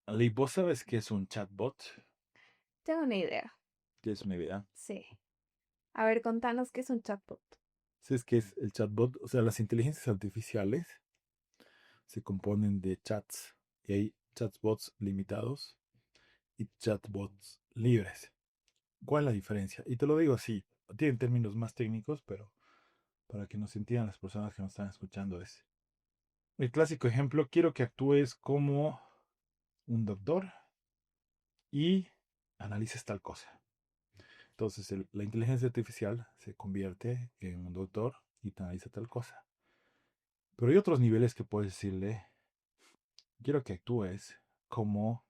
Lee, ¿vos sabes qué es un chatbot? Tengo una idea. ¿Tienes una idea? Sí. A ver, contanos qué es un chatbot. ¿Sabes qué es el chatbot? O sea, las inteligencias artificiales se componen de chats y hay chatbots limitados y chatbots libres. ¿Cuál es la diferencia? Y te lo digo así, tienen términos más técnicos, pero para que nos entiendan las personas que nos están escuchando es el clásico ejemplo, quiero que actúes como un doctor y analices tal cosa. Entonces la inteligencia artificial se convierte en un doctor y te analiza tal cosa. Pero hay otros niveles que puedes decirle, quiero que actúes como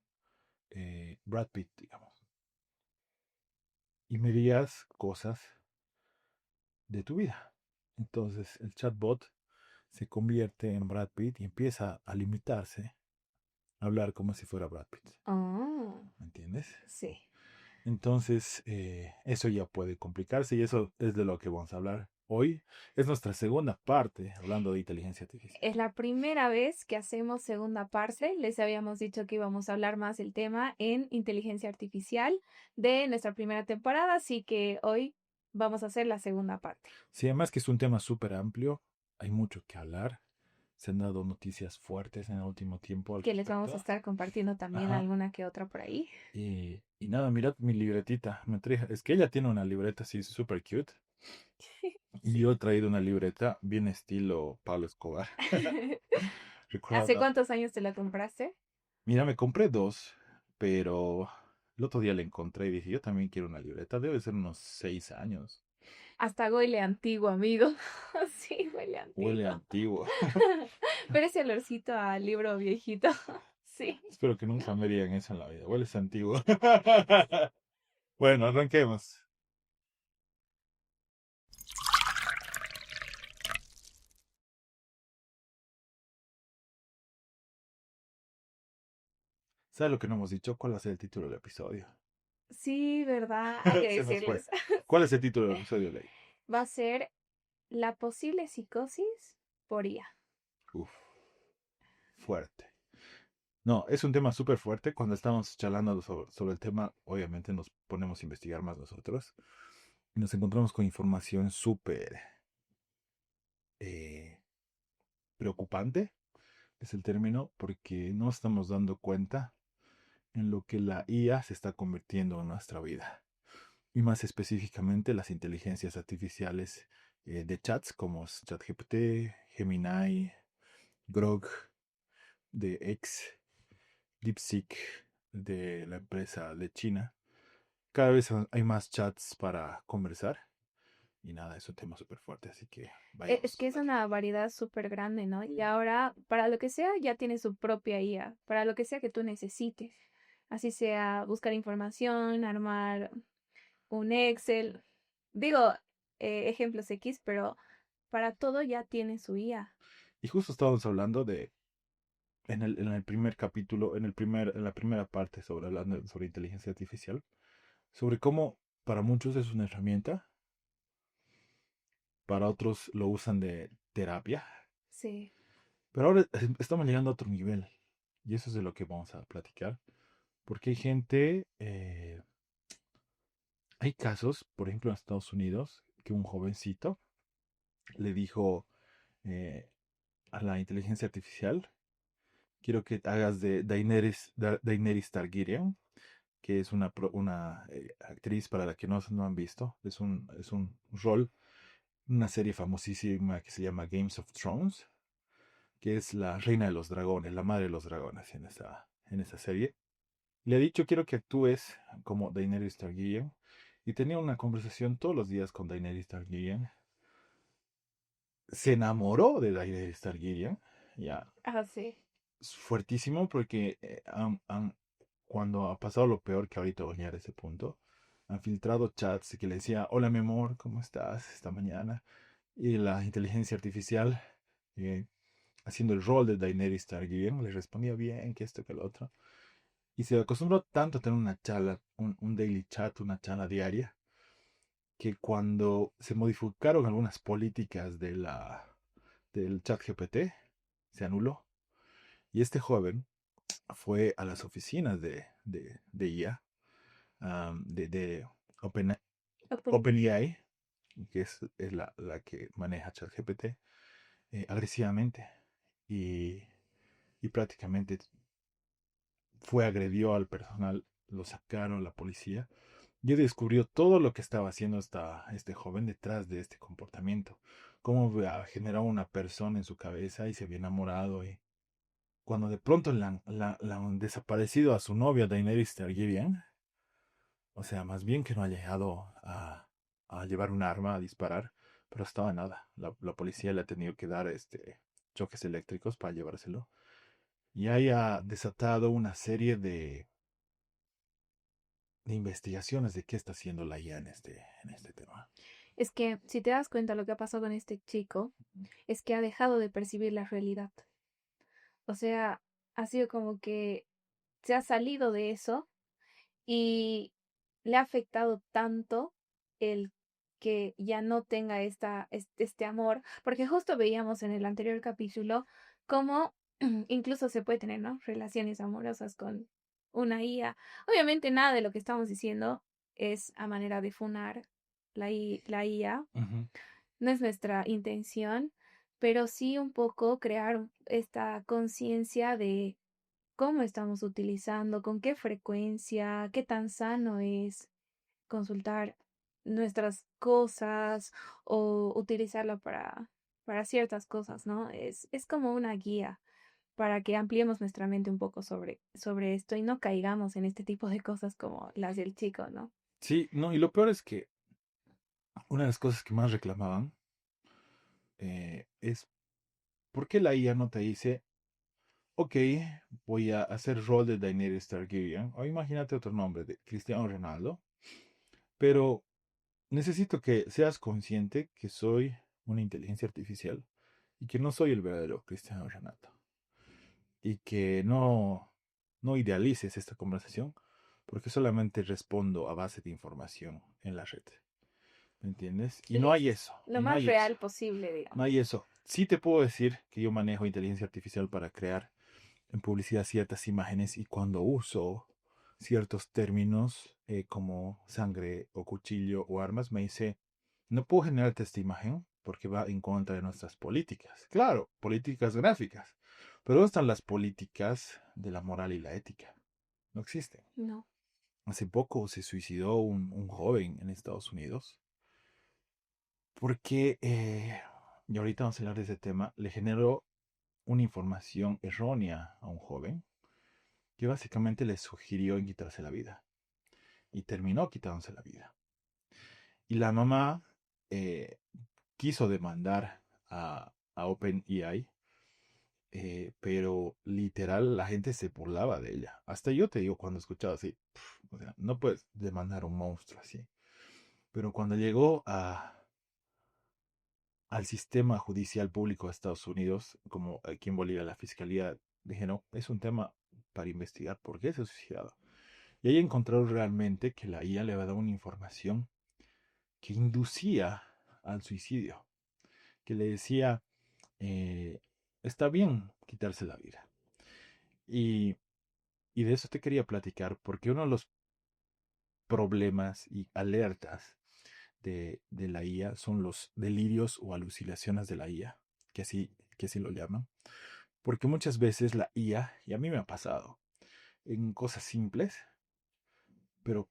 Brad Pitt, digamos, y me digas cosas de tu vida. Entonces el chatbot se convierte en Brad Pitt y empieza a limitarse a hablar como si fuera Brad Pitt. Oh, ¿Me entiendes? sí. Entonces, eso ya puede complicarse y eso es de lo que vamos a hablar hoy. Es nuestra segunda parte hablando de inteligencia artificial. Es la primera vez que hacemos segunda parte. Les habíamos dicho que íbamos a hablar más del tema en inteligencia artificial de nuestra primera temporada, así que hoy vamos a hacer la segunda parte. Sí, además que es un tema súper amplio, hay mucho que hablar. Se han dado noticias fuertes en el último tiempo al Que les vamos a respecto. estar compartiendo también Ajá. alguna que otra por ahí. Y nada, mirad mi libretita. Me traje, es que ella tiene una libreta así súper cute. Y Sí. yo he traído una libreta bien estilo Pablo Escobar. ¿Hace Recuerda, cuántos años te la compraste? mira, me compré dos, pero el otro día la encontré y dije, yo también quiero una libreta. Debe ser unos 6 años. Hasta huele antiguo, amigo. Sí, huele Huele antiguo. antiguo. Pero ese olorcito a libro viejito. Sí. Espero que nunca me digan eso en la vida. Hueles antiguo. Bueno, arranquemos. ¿Sabes lo que no hemos dicho? ¿Cuál va a ser el título del episodio? Sí, ¿verdad? Hay que Se nos fue. decirles. ¿Cuál es el Sí. título del episodio, Ley? Va a ser la posible psicosis por IA. Uf, fuerte. No, es un tema súper fuerte. Cuando estamos charlando sobre el tema, obviamente nos ponemos a investigar más nosotros. Y nos encontramos con información súper eh, preocupante, es el término, porque no estamos dando cuenta en lo que la IA se está convirtiendo en nuestra vida. Y más específicamente las inteligencias artificiales de chats como ChatGPT, Gemini, Grok de X, DeepSeek de la empresa de China. Cada vez hay más chats para conversar y nada, es un tema súper fuerte, así que Es que vayamos. es una variedad súper grande, ¿no? Y ahora, para lo que sea, ya tiene su propia IA, para lo que sea que tú necesites. Así sea buscar información, armar un Excel. Digo, ejemplos X, pero para todo ya tiene su IA. Y justo estábamos hablando de, en el primer capítulo, en la primera parte sobre hablando sobre inteligencia artificial, sobre cómo para muchos es una herramienta, para otros lo usan de terapia, Sí. pero ahora estamos llegando a otro nivel y eso es de lo que vamos a platicar, porque hay gente, hay casos, por ejemplo en Estados Unidos, que un jovencito le dijo eh, a la inteligencia artificial, quiero que hagas de Daenerys Targaryen, que es una actriz para la que no han visto, es un rol, una serie famosísima que se llama Games of Thrones, que es la reina de los dragones, la madre de los dragones en esa serie. Le ha dicho, quiero que actúes como Daenerys Targaryen. Y tenía una conversación todos los días con Daenerys Targaryen. Se enamoró de Daenerys Targaryen. Ya, Ah, sí. es fuertísimo porque cuando ha pasado lo peor que ahorita voy a llegar a ese punto, han filtrado chats que le decía, hola mi amor, ¿cómo estás esta mañana? Y la inteligencia artificial, eh, haciendo el rol de Daenerys Targaryen, le respondía bien, que esto, que lo otro. Y se acostumbró tanto a tener una charla, un daily chat, una charla diaria, que cuando se modificaron algunas políticas del chat GPT, se anuló. Y este joven fue a las oficinas de IA, de Open, Open. OpenAI, que es la que maneja ChatGPT, agresivamente. Y, y prácticamente agredió al personal, lo sacaron la policía y descubrió todo lo que estaba haciendo este joven detrás de este comportamiento. Cómo generó una persona en su cabeza y se había enamorado. Y cuando de pronto la han desaparecido a su novia Daenerys Targaryen, o sea, más bien que no ha llegado a llevar un arma a disparar, pero estaba nada. La policía le ha tenido que dar choques eléctricos para llevárselo. Y haya desatado una serie de investigaciones de qué está haciendo la IA en este tema. Es que si te das cuenta lo que ha pasado con este chico, es que ha dejado de percibir la realidad. O sea, ha sido como que se ha salido de eso y le ha afectado tanto el que ya no tenga este amor, porque justo veíamos en el anterior capítulo cómo incluso se puede tener, ¿no? Relaciones amorosas con una IA. Obviamente nada de lo que estamos diciendo es a manera de funar la IA, Ujú. no es nuestra intención, pero sí un poco crear esta conciencia de cómo estamos utilizando, con qué frecuencia, qué tan sano es consultar nuestras cosas o utilizarlo para ciertas cosas, ¿no? Es como una guía para que ampliemos nuestra mente un poco sobre esto y no caigamos en este tipo de cosas como las del chico, ¿no? Sí, no, y lo peor es que una de las cosas que más reclamaban es por qué la IA no te dice, ok, voy a hacer rol de Daenerys Targaryen, o imagínate otro nombre, de Cristiano Ronaldo, pero necesito que seas consciente que soy una inteligencia artificial y que no soy el verdadero Cristiano Ronaldo. Y que no idealices esta conversación porque solamente respondo a base de información en la red. ¿Me entiendes? Y no Sí, hay eso, lo y no más hay eso, real posible, no digamos. hay eso. Sí te puedo decir que yo manejo inteligencia artificial para crear en publicidad ciertas imágenes y cuando uso ciertos términos como sangre o cuchillo o armas, me dice, no puedo generarte esta imagen porque va en contra de nuestras políticas. Claro, políticas gráficas. Pero ¿dónde están las políticas de la moral y la ética? No existen. No. Hace poco se suicidó un joven en Estados Unidos porque, y ahorita vamos a hablar de ese tema, le generó una información errónea a un joven que básicamente le sugirió en quitarse la vida y terminó quitándose la vida. Y la mamá eh, quiso demandar a OpenAI, pero literal la gente se burlaba de ella. Hasta yo te digo cuando escuchaba así, o sea, no puedes demandar a un monstruo así. Pero cuando llegó al sistema judicial público de Estados Unidos, como aquí en Bolivia la fiscalía, dije, no, es un tema para investigar por qué se ha suicidado. Y ahí encontraron realmente que la IA le había dado una información que inducía al suicidio, que le decía, eh, está bien quitarse la vida. Y, y de eso te quería platicar, porque uno de los problemas y alertas de la IA son los delirios o alucinaciones de la IA, que así lo llaman. Porque muchas veces la IA, y a mí me ha pasado, en cosas simples, pero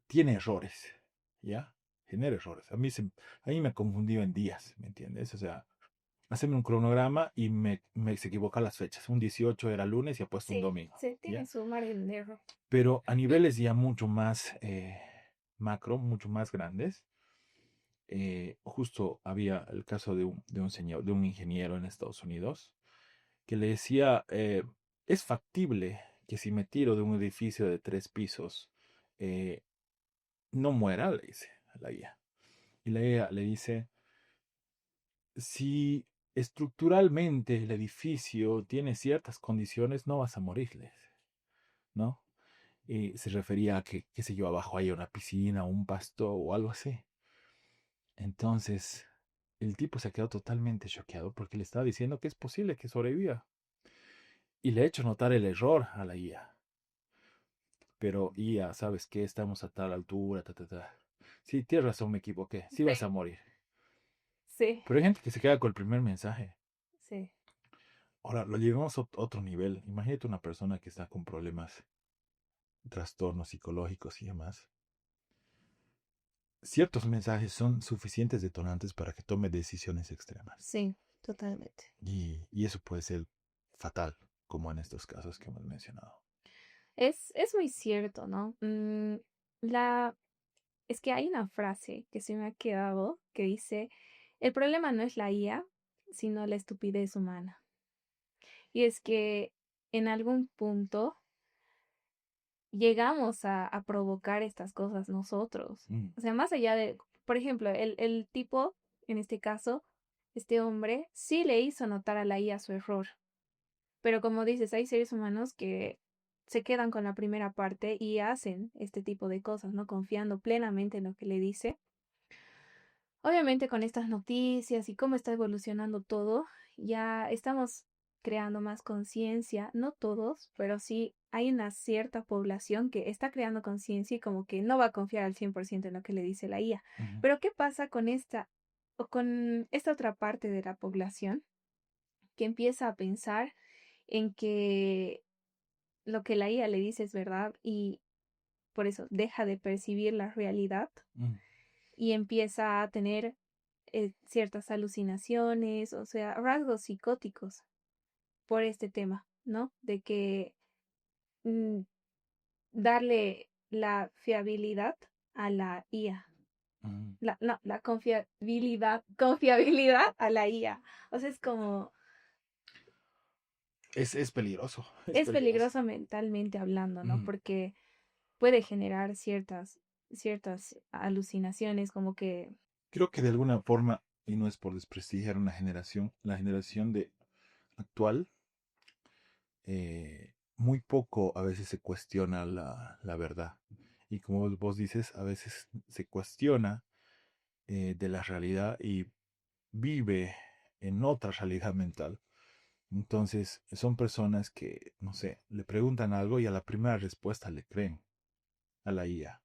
tiene errores, ¿ya? Genera errores. A mí me ha confundido en días, ¿me entiendes? O sea, haceme un cronograma y se equivoca las fechas. Un 18 era lunes y ha puesto un Sí, domingo, se tiene ¿ya? su margen de error. Pero a niveles ya mucho más macro, mucho más grandes, justo había el caso de un señor, de un ingeniero en Estados Unidos, que le decía, es factible que si me tiro de un edificio de 3 pisos, eh, no muera, le dice a la IA. Y la IA le dice, si estructuralmente el edificio tiene ciertas condiciones, no vas a morirles, ¿no? Y se refería a que, qué sé yo, abajo hay una piscina, un pasto o algo así. Entonces, el tipo se quedó totalmente choqueado porque le estaba diciendo que es posible que sobreviva. y le he hecho notar el error a la IA. Pero IA, ¿sabes qué? Estamos a tal altura, ta, ta, ta. Sí, tienes razón, me equivoqué. Sí vas Sí, a morir. sí, Pero hay gente que se queda con el primer mensaje. sí. Ahora, lo llevamos a otro nivel. Imagínate una persona que está con problemas, trastornos psicológicos y demás. Ciertos mensajes son suficientes detonantes para que tome decisiones extremas. Sí, totalmente. Y eso puede ser fatal, como en estos casos que hemos mencionado. Es muy cierto, ¿no? La, es que hay una frase que se me ha quedado que dice, el problema no es la IA, sino la estupidez humana. Y es que en algún punto llegamos a provocar estas cosas nosotros. Mm, O sea, más allá de, por ejemplo, el tipo, en este caso, este hombre, sí le hizo notar a la IA su error. Pero como dices, hay seres humanos que se quedan con la primera parte y hacen este tipo de cosas, ¿no? Confiando plenamente en lo que le dice. Obviamente con estas noticias y cómo está evolucionando todo, ya estamos creando más conciencia, no todos, pero sí hay una cierta población que está creando conciencia y como que no va a confiar al 100% en lo que le dice la IA. ujú, Pero ¿qué pasa con esta o con esta otra parte de la población que empieza a pensar en que lo que la IA le dice es verdad y por eso deja de percibir la realidad mm, y empieza a tener ciertas alucinaciones, o sea, rasgos psicóticos por este tema, ¿no? De que mm, darle la fiabilidad a la IA. mm. No, la confiabilidad a la IA. O sea, es como, Es peligroso, es es peligroso. peligroso mentalmente hablando, ¿no? Mm. Porque puede generar ciertas alucinaciones, como que, Creo que de alguna forma, y no es por desprestigiar una generación, la generación de actual, muy poco a veces se cuestiona la verdad. Y como vos dices, a veces se cuestiona de la realidad y vive en otra realidad mental. Entonces, son personas que, no sé, le preguntan algo y a la primera respuesta le creen a la IA.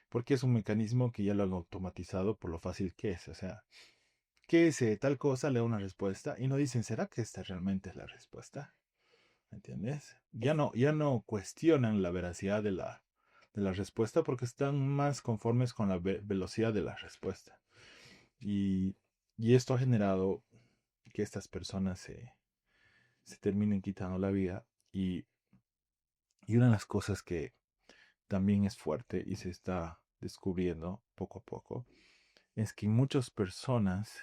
Porque es un mecanismo que ya lo han automatizado por lo fácil que es. O sea, ¿qué es tal cosa? Le da una respuesta y no dicen, ¿será que esta realmente es la respuesta? ¿Me entiendes? es, Ya no cuestionan la veracidad de la respuesta porque están más conformes con la velocidad de la respuesta. Y, y esto ha generado que estas personas se terminen quitando la vida. Y una de las cosas que también es fuerte y se está descubriendo poco a poco es que muchas personas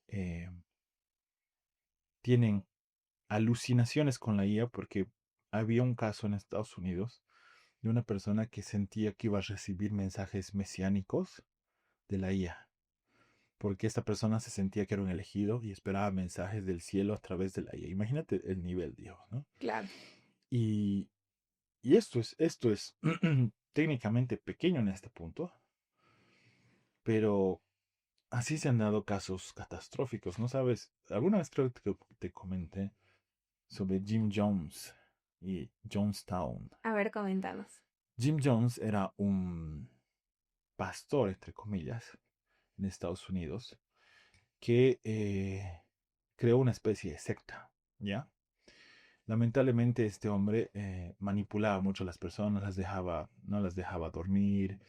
eh, tienen alucinaciones con la IA porque había un caso en Estados Unidos de una persona que sentía que iba a recibir mensajes mesiánicos de la IA, porque esta persona se sentía que era un elegido y esperaba mensajes del cielo a través de la IA. Imagínate el nivel, Dios, ¿no? claro, Y, y esto es técnicamente pequeño en este punto, pero así se han dado casos catastróficos, ¿no sabes? Alguna vez creo que te comenté sobre Jim Jones y Jonestown. a ver, coméntanos. Jim Jones era un pastor, entre comillas, en Estados Unidos, que creó una especie de secta, ¿ya? Lamentablemente este hombre manipulaba mucho a las personas, no las dejaba dormir.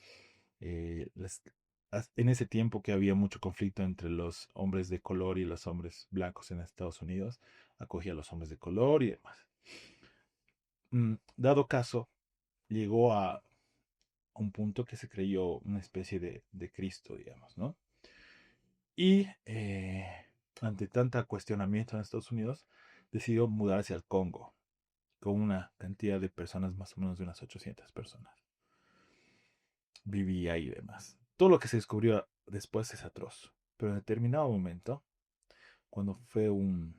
eh, las- en ese tiempo que había mucho conflicto entre los hombres de color y los hombres blancos en Estados Unidos, acogía a los hombres de color y demás. Dado caso, llegó a un punto que se creyó una especie de Cristo, digamos, ¿no? Y ante tanta cuestionamiento en Estados Unidos, decidió mudarse al Congo con una cantidad de personas, más o menos de unas 800 personas. Vivía ahí y demás. Todo lo que se descubrió después es atroz, pero en determinado momento, cuando fue un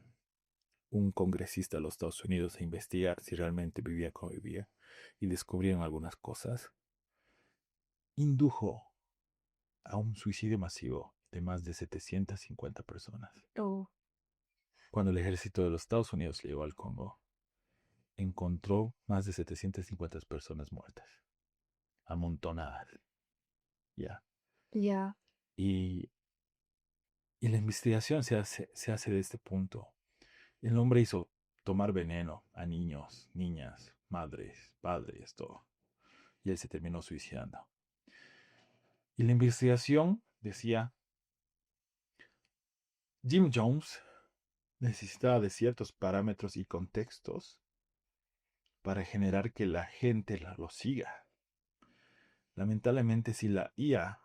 congresista de los Estados Unidos a investigar si realmente vivía como vivía y descubrieron algunas cosas, indujo a un suicidio masivo de más de 750 personas. Oh, Cuando el ejército de los Estados Unidos llegó al Congo, encontró más de 750 personas muertas, amontonadas, ¿ya? Ya. Y, y la investigación se hace de este punto. El hombre hizo tomar veneno a niños, niñas, madres, padres, todo. Y él se terminó suicidando. Y la investigación decía, Jim Jones necesitaba de ciertos parámetros y contextos para generar que la gente lo siga. Lamentablemente, si la IA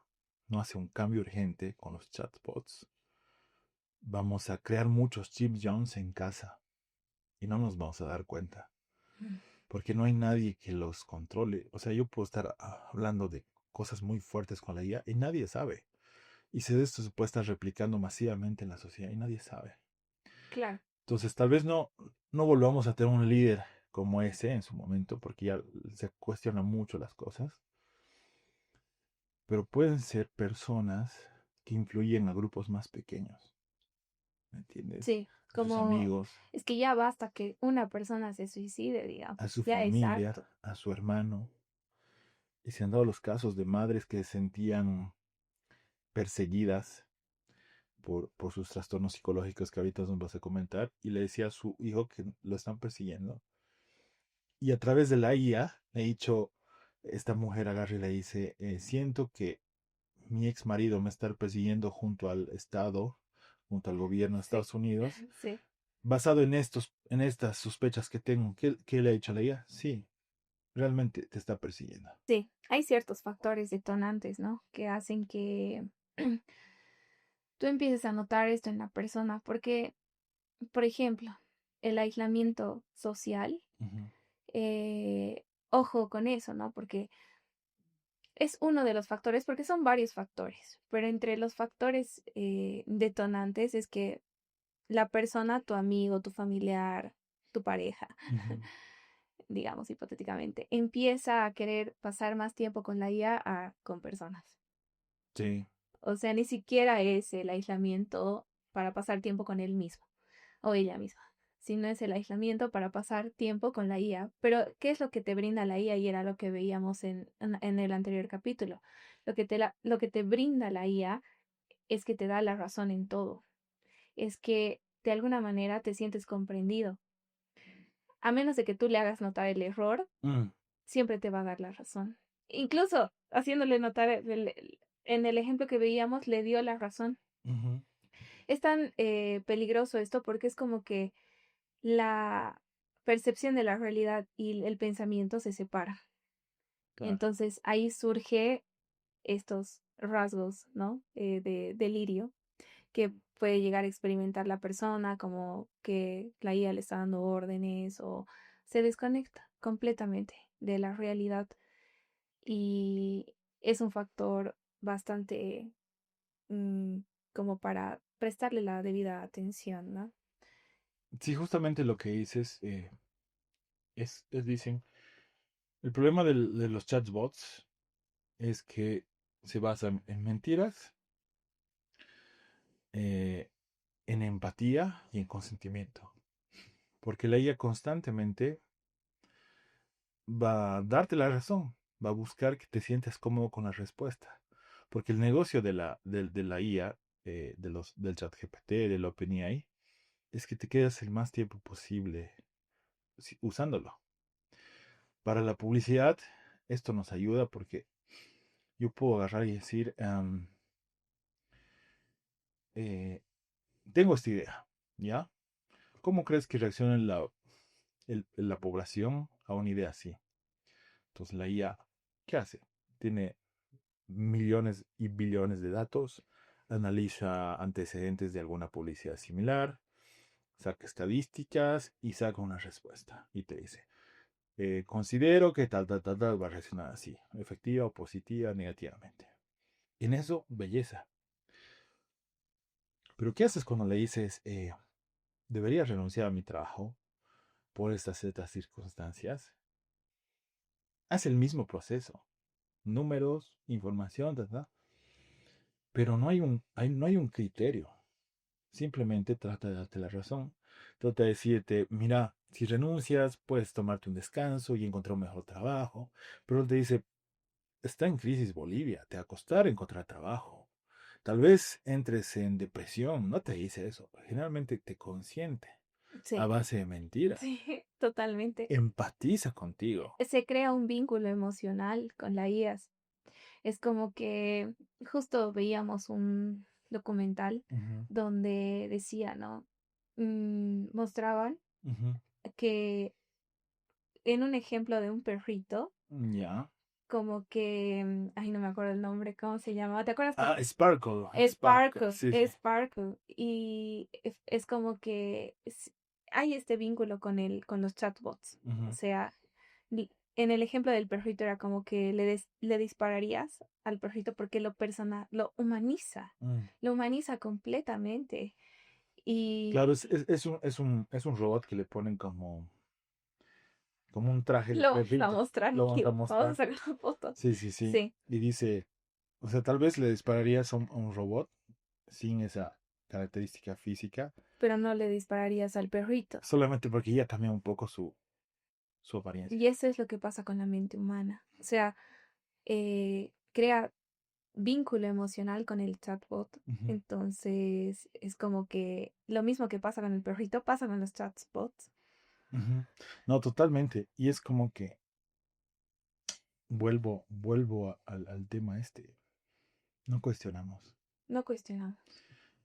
no hace un cambio urgente con los chatbots, vamos a crear muchos Jim Jones en casa y no nos vamos a dar cuenta, porque no hay nadie que los controle. O sea, yo puedo estar hablando de cosas muy fuertes con la IA y nadie sabe. Y si esto se puede estar replicando masivamente en la sociedad y nadie sabe. Claro. Entonces, tal vez no volvamos a tener un líder como ese en su momento, porque ya se cuestionan mucho las cosas, pero pueden ser personas que influyen a grupos más pequeños, ¿me entiendes? Sí, A sus como amigos, es que ya basta que una persona se suicide, digamos. a su Ya es familia, harto. a su hermano. Y se han dado los casos de madres que se sentían perseguidas por sus trastornos psicológicos que ahorita nos vas a comentar y le decía a su hijo que lo están persiguiendo. Y a través de la IA le he dicho, esta mujer agarra y le dice, siento que mi ex marido me está persiguiendo junto al Estado, junto al gobierno de Sí, Estados Unidos, sí, basado en estas sospechas que tengo. ¿Qué le ha dicho a la IA? Sí, realmente te está persiguiendo. sí. Hay ciertos factores detonantes, ¿no? Que hacen que tú empieces a notar esto en la persona. Porque, por ejemplo, el aislamiento social, Ujú, ojo con eso, ¿no? Porque es uno de los factores, porque son varios factores, pero entre los factores detonantes es que la persona, tu amigo, tu familiar, tu pareja, ujú. digamos hipotéticamente, empieza a querer pasar más tiempo con la IA con personas. Sí. O sea, ni siquiera es el aislamiento para pasar tiempo con él mismo o ella misma, sino es el aislamiento para pasar tiempo con la IA. Pero, ¿qué es lo que te brinda la IA? Y era lo que veíamos en el anterior capítulo. Lo que te brinda la IA es que te da la razón en todo. Es que de alguna manera te sientes comprendido. A menos de que tú le hagas notar el error, Mm, siempre te va a dar la razón. Incluso haciéndole notar en el ejemplo que veíamos, le dio la razón. ujú, Es tan peligroso esto porque es como que la percepción de la realidad y el pensamiento se separan. claro. Entonces ahí surge estos rasgos, ¿no? De delirio que puede llegar a experimentar la persona, como que la IA le está dando órdenes o se desconecta completamente de la realidad y es un factor bastante mm, como para prestarle la debida atención, ¿no? Sí, justamente lo que dices dicen, el problema de los chatbots es que se basan en mentiras, eh, en empatía y en consentimiento. Porque la IA constantemente va a darte la razón, va a buscar que te sientas cómodo con la respuesta. Porque el negocio de la IA, del ChatGPT, del OpenAI, es que te quedas el más tiempo posible usándolo. Para la publicidad, esto nos ayuda porque yo puedo agarrar y decir, eh, tengo esta idea, ¿ya? ¿Cómo crees que reacciona la población a una idea así? Entonces la IA, ¿qué hace? Tiene millones y billones de datos, analiza antecedentes de alguna publicidad similar, saca estadísticas y saca una respuesta y te dice, considero que tal va a reaccionar así, efectiva o positiva, negativamente. En eso, belleza. Pero ¿qué haces cuando le dices, debería renunciar a mi trabajo por estas ciertas circunstancias? Hace el mismo proceso, números, información, pero no hay un criterio. Simplemente trata de darte la razón. trata de decirte, mira, si renuncias, puedes tomarte un descanso y encontrar un mejor trabajo. Pero él te dice, está en crisis Bolivia, te va a costar encontrar trabajo. Tal vez entres en depresión, no te dice eso. Generalmente te consiente a Sí, base de mentiras. sí, totalmente. Empatiza contigo. Se crea un vínculo emocional con la IAS. Es como que justo veíamos un documental Ujú, donde decía, ¿no? Mostraban ujú. que en un ejemplo de un perrito, Ya. como que, ay, no me acuerdo el nombre, ¿cómo se llamaba? ¿Te acuerdas que Ah, Sparkle, Sparkle, sí, sí. Es Sparkle, y es como que hay este vínculo con los chatbots. O Ujú, sea, en el ejemplo del perrito era como que le dispararías al perrito porque mm. lo humaniza completamente. Y Claro, es un robot que le ponen como un traje de lo vamos a perrito. mostrar, Lo vamos a vamos a mostrar. sacar una foto. Sí, sí, sí. Sí, Y dice, o sea, tal vez le dispararías a un robot sin esa característica física, pero no le dispararías al perrito. solamente porque ya cambia un poco su apariencia. Y eso es lo que pasa con la mente humana. O sea, crea vínculo emocional con el chatbot. Ujú, Entonces, es como que lo mismo que pasa con el perrito, pasa con los chatbots. ujú. No, totalmente. Y es como que vuelvo al tema este. No cuestionamos. No cuestionamos.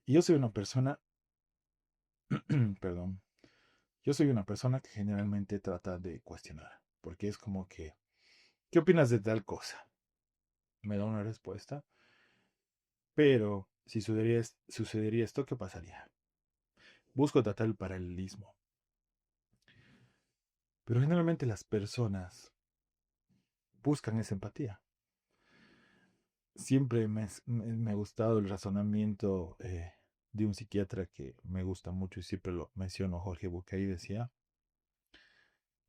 Y yo soy una persona, perdón, yo soy una persona que generalmente trata de cuestionar, porque es como que, ¿qué opinas de tal cosa? Me da una respuesta, pero si sucedería esto, ¿qué pasaría? Busco tratar el paralelismo, pero generalmente las personas buscan esa empatía. Siempre me ha gustado el razonamiento de un psiquiatra que me gusta mucho y siempre lo menciono, Jorge Bucay decía,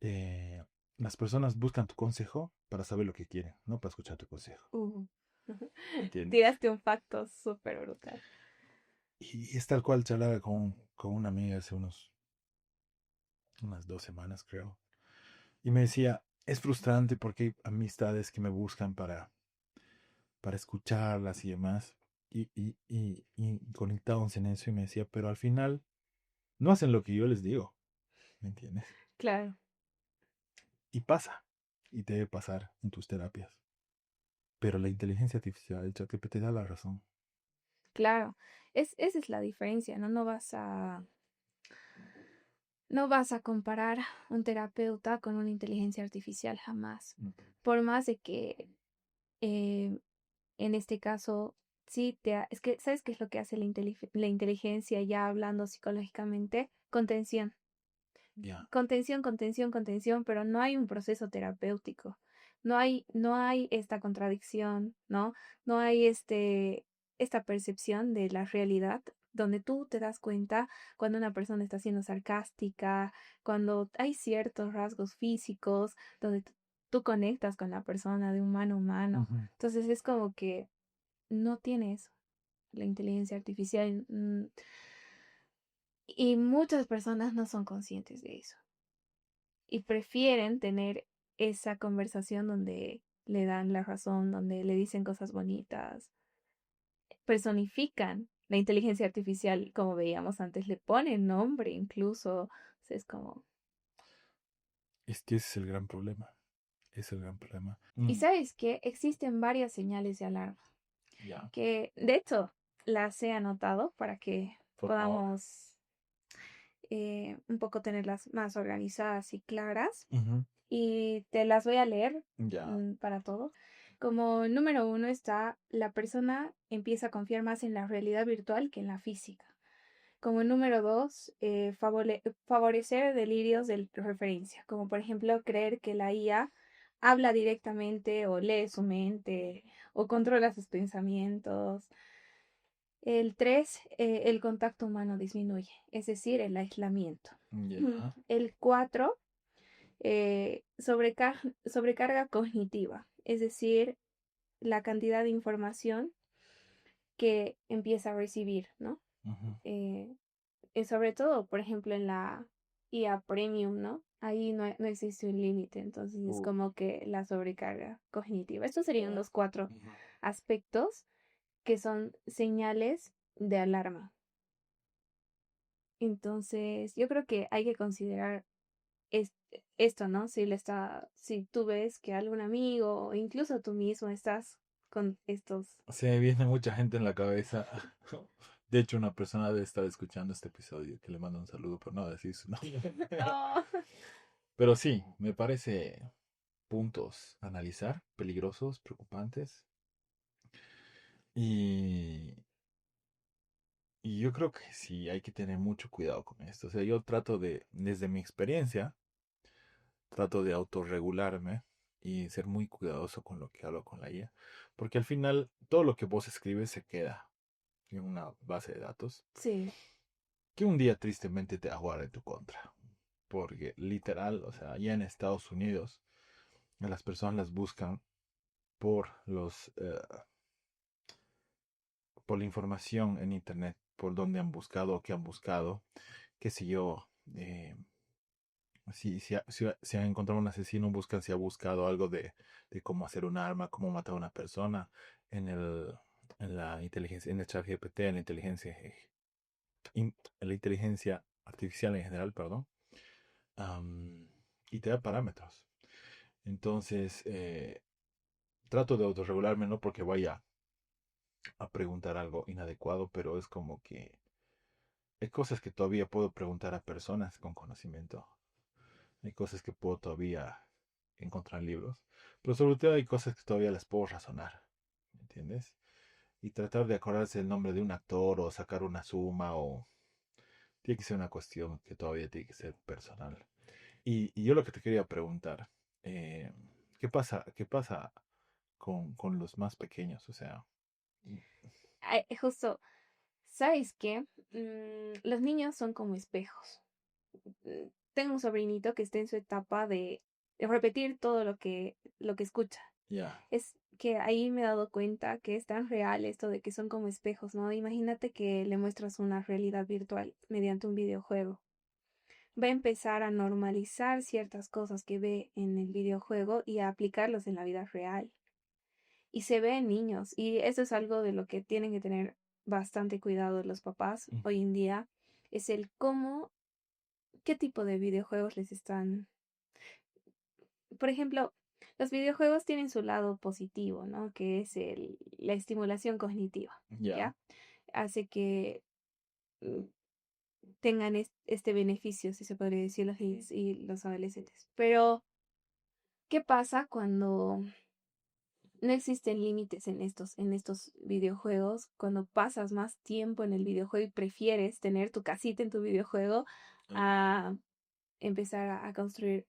eh, las personas buscan tu consejo para saber lo que quieren, no para escuchar tu consejo. Uh. ¿Me entiendes? Tiraste un facto súper brutal. Y es tal cual charlaba con una amiga hace unas 2 semanas, creo. Y me decía, es frustrante porque hay amistades que me buscan para escucharlas y demás. Y conectábamos en eso y me decía, pero al final no hacen lo que yo les digo, ¿me entiendes? Claro, Y pasa, y debe pasar en tus terapias. Pero la inteligencia artificial, el ChatGPT te da la razón. claro. Esa es la diferencia, ¿no? No vas a comparar un terapeuta con una inteligencia artificial jamás. Mm. Por más de que eh, en este caso es que, ¿sabes qué es lo que hace la inteligencia ya hablando psicológicamente? Contención. Ya. Contención, contención, contención, pero no hay un proceso terapéutico. No hay esta contradicción, ¿no? No hay esta percepción de la realidad donde tú te das cuenta cuando una persona está siendo sarcástica, cuando hay ciertos rasgos físicos, donde tú conectas con la persona de humano a humano. Ujú. Entonces es como que no tiene eso, la inteligencia artificial. Y muchas personas no son conscientes de eso y prefieren tener esa conversación donde le dan la razón, donde le dicen cosas bonitas, personifican la inteligencia artificial, como veíamos antes, le ponen nombre incluso. O sea, es como... Es que ese es el gran problema. Es el gran problema. Y sabes que existen varias señales de alarma, Ya, que de hecho las he anotado para que por favor. podamos un poco tenerlas más organizadas y claras. Ujú. Y te las voy a leer Ya. para todos. Como número uno está, la persona empieza a confiar más en la realidad virtual que en la física. Como número dos, favorecer delirios de referencia, como por ejemplo creer que la IA habla directamente o lee su mente o controla sus pensamientos. El tres, el contacto humano disminuye, es decir, el aislamiento. Ya. El cuatro, sobrecarga cognitiva, es decir, la cantidad de información que empieza a recibir, ¿no? Ujú. Eh, sobre todo, por ejemplo, en la IA Premium, ¿no? Ahí no existe un límite, entonces es Uh, como que la sobrecarga cognitiva. Estos serían ya. los cuatro Ujú. aspectos que son señales de alarma. Entonces, yo creo que hay que considerar esto, ¿no? Si tú ves que algún amigo o incluso tú mismo estás con estos. Se me viene mucha gente en la cabeza. De hecho, una persona debe estar escuchando este episodio que le mando un saludo por no decir su nombre. No. Pero sí, me parece puntos a analizar, peligrosos, preocupantes. Y, y yo creo que sí, hay que tener mucho cuidado con esto. O sea, yo trato de, desde mi experiencia, trato de autorregularme y ser muy cuidadoso con lo que hablo con la IA. Porque al final, todo lo que vos escribes se queda en una base de datos Sí, que un día tristemente te va a jugar en tu contra. Porque literal, o sea, ya en Estados Unidos, a las personas las buscan por por la información en internet, por dónde han buscado o qué han buscado, qué sé yo. Si han encontrado un asesino, buscan si ha buscado algo de cómo hacer un arma, cómo matar a una persona en en la inteligencia, en el chat GPT, en la inteligencia artificial en general, perdón. am, y te da parámetros. Entonces, trato de autorregularme, no porque vaya a preguntar algo inadecuado, pero es como que hay cosas que todavía puedo preguntar a personas con conocimiento. Hay cosas que puedo todavía encontrar en libros. Pero sobre todo hay cosas que todavía las puedo razonar. ¿Me entiendes? Y tratar de acordarse el nombre de un actor o sacar una suma o... Tiene que ser una cuestión que todavía tiene que ser personal. Y yo lo que te quería preguntar, eh, qué pasa con los más pequeños? O sea, ay, justo, ¿sabes qué? Los niños son como espejos. Tengo un sobrinito que está en su etapa de repetir todo lo que escucha. ya, Es que ahí me he dado cuenta que es tan real esto de que son como espejos, ¿no? Imagínate que le muestras una realidad virtual mediante un videojuego. Va a empezar a normalizar ciertas cosas que ve en el videojuego y a aplicarlos en la vida real. Y se ve en niños, y eso es algo de lo que tienen que tener bastante cuidado los papás mm, hoy en día, es el cómo, qué tipo de videojuegos les están. Por ejemplo, los videojuegos tienen su lado positivo, ¿no? Que es la estimulación cognitiva, ya, ¿ya? Hace que mm, tengan este beneficio, si se podría decir, los niños y los adolescentes. Pero, ¿qué pasa cuando no existen límites en estos videojuegos? Cuando pasas más tiempo en el videojuego y prefieres tener tu casita en tu videojuego a empezar a construir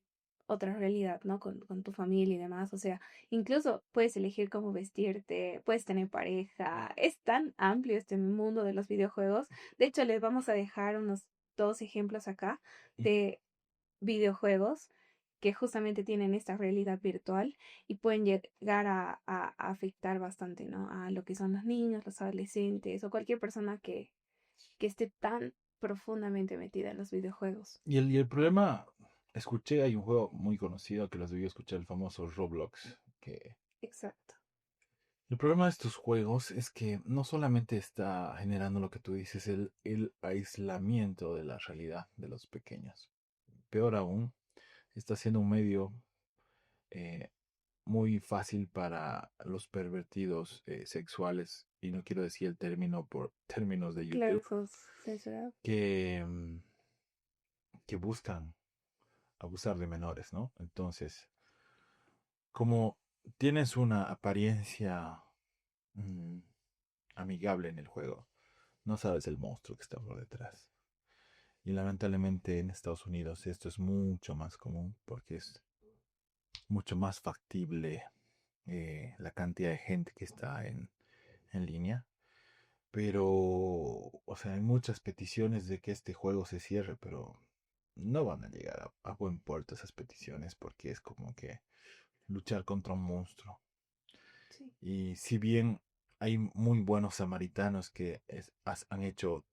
otra realidad, ¿no? Con tu familia y demás. O sea, incluso puedes elegir cómo vestirte, puedes tener pareja. Es tan amplio este mundo de los videojuegos. De hecho, les vamos a dejar unos dos ejemplos acá de videojuegos que justamente tienen esta realidad virtual y pueden llegar a afectar bastante, ¿no? A lo que son los niños, los adolescentes o cualquier persona que esté tan profundamente metida en los videojuegos. y el problema, escuché, hay un juego muy conocido que los debió escuchar, el famoso Roblox, que Exacto. el problema de estos juegos es que no solamente está generando lo que tú dices, el aislamiento de la realidad de los pequeños. Peor aún, está siendo un medio eh, muy fácil para los pervertidos sexuales, y no quiero decir el término por términos de Claro, YouTube, eso es censurado. que, que buscan abusar de menores, ¿no? Entonces, como tienes una apariencia mm, amigable en el juego, no sabes el monstruo que está por detrás. Y lamentablemente en Estados Unidos esto es mucho más común porque es mucho más factible la cantidad de gente que está en línea. Pero, o sea, hay muchas peticiones de que este juego se cierre, pero no van a llegar a buen puerto esas peticiones porque es como que luchar contra un monstruo. Sí. Y si bien hay muy buenos samaritanos que han hecho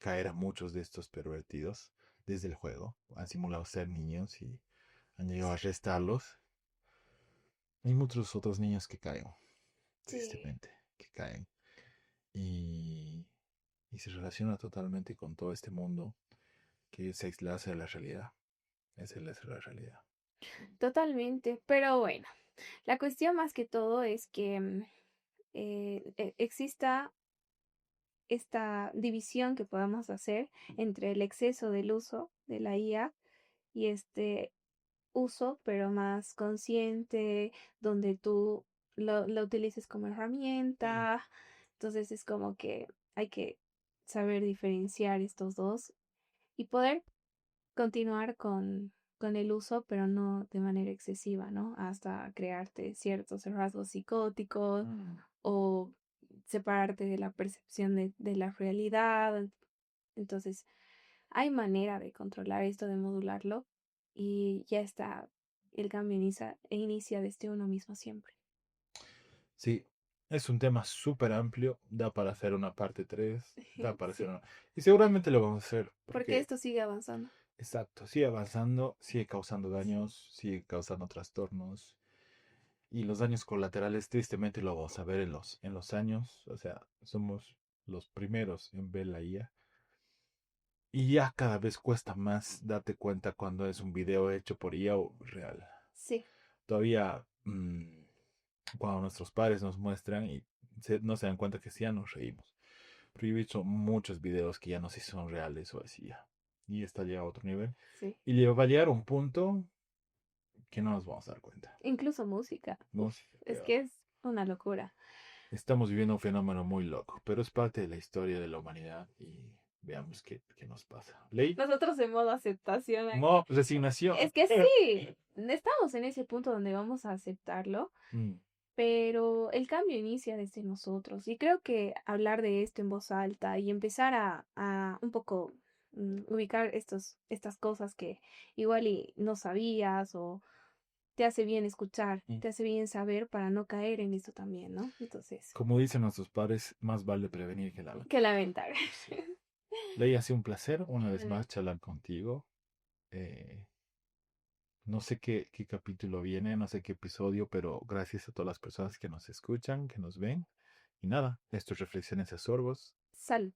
caer a muchos de estos pervertidos desde el juego. Han simulado ser niños y han llegado a arrestarlos. Hay muchos otros niños que caen, Sí, tristemente, que caen. Y, y se relaciona totalmente con todo este mundo que se aislase de la realidad. Esa es la realidad. totalmente. Pero bueno, la cuestión más que todo es que exista esta división que podamos hacer entre el exceso del uso de la IA y este uso, pero más consciente, donde tú lo utilices como herramienta. Entonces es como que hay que saber diferenciar estos dos y poder continuar con el uso, pero no de manera excesiva, ¿no? Hasta crearte ciertos rasgos psicóticos o separarte de la percepción de la realidad. Entonces, hay manera de controlar esto, de modularlo y ya está. El cambio inicia desde uno mismo siempre. Sí, es un tema súper amplio, da para hacer una parte 3, da para hacer Sí, una... Y seguramente lo vamos a hacer, porque porque, esto sigue avanzando. exacto, sigue avanzando, sigue causando daños, sigue causando trastornos, y los daños colaterales tristemente lo vamos a ver en los años, o sea, somos los primeros en ver la IA, y ya cada vez cuesta más darte cuenta cuando es un video hecho por IA o real. Sí, Todavía, cuando nuestros padres nos muestran y no se dan cuenta que sí, ya nos reímos. Pero yo he visto muchos videos que ya no sé si son reales o así ya. Y está llegado a otro nivel. sí. Y le va a llegar a un punto que no nos vamos a dar cuenta. Incluso música. No Uf, sé, es que es una locura. estamos viviendo un fenómeno muy loco, pero es parte de la historia de la humanidad y veamos qué nos pasa. ¿Ley? Nosotros en modo aceptación aquí. No, resignación. Es que sí, estamos en ese punto donde vamos a aceptarlo, Mm, pero el cambio inicia desde nosotros. Y creo que hablar de esto en voz alta y empezar a un poco ubicar estas cosas que igual y no sabías o te hace bien escuchar, mm. te hace bien saber para no caer en esto también, ¿no? Entonces, Como dicen nuestros padres, más vale prevenir que lamentar. qué lamentar. Sí. Ley, ha sido un placer una vez más Igualmente. charlar contigo. Eh, no sé qué capítulo viene, no sé qué episodio, pero gracias a todas las personas que nos escuchan, que nos ven. Y nada, esto es Reflexiones a Sorbos. Salud.